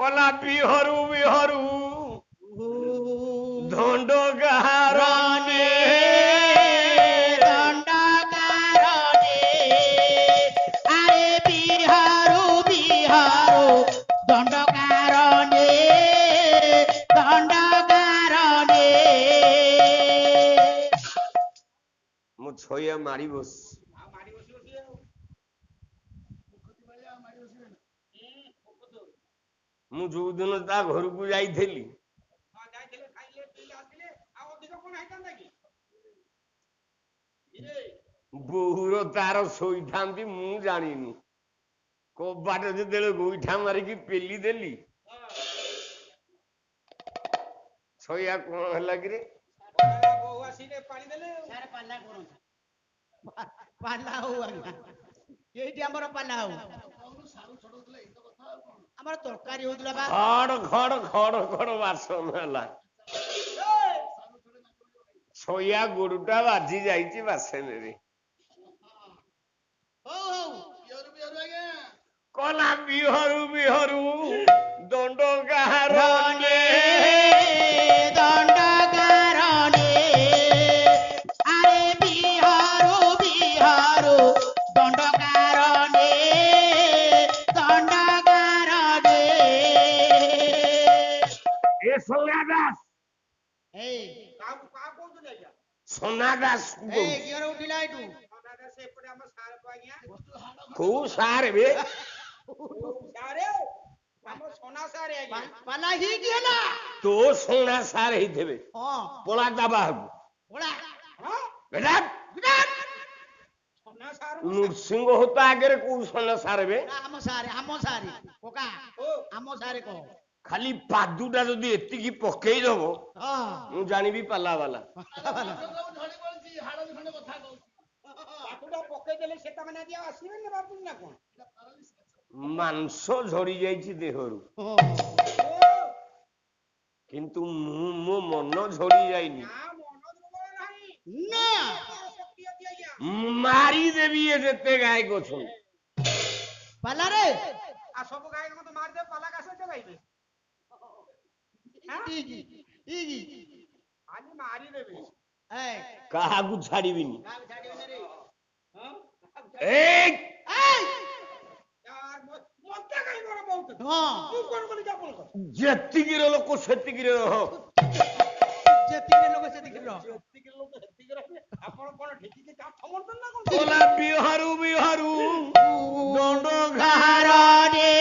কলা বিহরু বিহরু ধন্ড গাহারণে আরে বিহারু বিহারু দণ্ড কারণে মু ছইয়া মারি বস ମୁଁ ଯୋଉଦିନ ତା ଘରକୁ ଯାଇଥିଲି ବୋହୁର ତାର ଶୋଇଥାନ୍ତି ମୁଁ ଜାଣିନି କବାଟ ଯେତେବେଳେ ଗୋଇଠା ମାରିକି ପେଲି ଦେଲି ଛଇଆ କଣ ହେଲା କିରେ ପାଲା ହଉ ଆଜ୍ଞା ଏଇଠି ଆମର ପାଲା ହଉ ଆମର ତରକାରୀ ହଉଥିଲା ବା ଖଡ ଖଡ ଖଡ ଖଡ ବାସନ ହେଲା ଛଇଆ ଗୋଡଟା ବାଜି ଯାଇଛି ବାସନରେ କଲା ବିହରୁ ବିହରୁ ଦଣ୍ଡ ଗାହାରଣେ আরে বিহারু বিহারু দণ্ড কারণে এ সোনা দাস এই সোনা দাস এই কিরে উঠিলা এটু କୋଉ ସାର ବେ ପାଲା ହେଇକି ହେଲା ତୋ সোনা ସାର ହେଇଥିବେ ହଁ ପଳା ତା ବାହାରକୁ ଓଳା ନୃସିଂହ ହୋତା ଆଗରେ କୋଉ সোনা ସାର ବେ ଆମ ସାରେ ପକା ଆମ ସାରେ କହ ଖାଲି ପାଦୁଟା ଯଦି ଏତିକି ପକେଇଦବ ହଁ ମୁଁ ଜାଣିବି ପାଲା ବାଲା ମାଂସ ଝଡି ଯାଇଛି ଦେହରୁ କିନ୍ତୁ ମୋ ମନ ଝଡି ଯାଇନି ନା ମାରିଦେବି ଏ ଯେତେ ଗାୟକ ଅଛନ୍ତି ପାଲାରେ ସବୁ ଗାୟକ ମତେ ମାରିଦେବେ ପାଲା କାଶ ଗାଇବେ ଖାଲି ମାରିଦେବେ କାହାକୁ ଛାଡିବିନି ମତେ କାହିଁ କଣ ବହୁତ ହଁ ମୁଁ କଣ କଲି ଆପଣ ଯେତିକିର ଲୋକ ସେତିକିରେ ରହ ଯେତିକି ଲୋକ ସେତିକି ରହ ସେତିକି ଲୋକ ସେତିକି ରହିବେ ଆପଣ କଣ ଢିକିକି କାଠ ମନ୍ତନ ନା କଣ କଲା ବିହାରୁ ବିହାରୁ ଦଣ୍ଡ ଘାରଣେ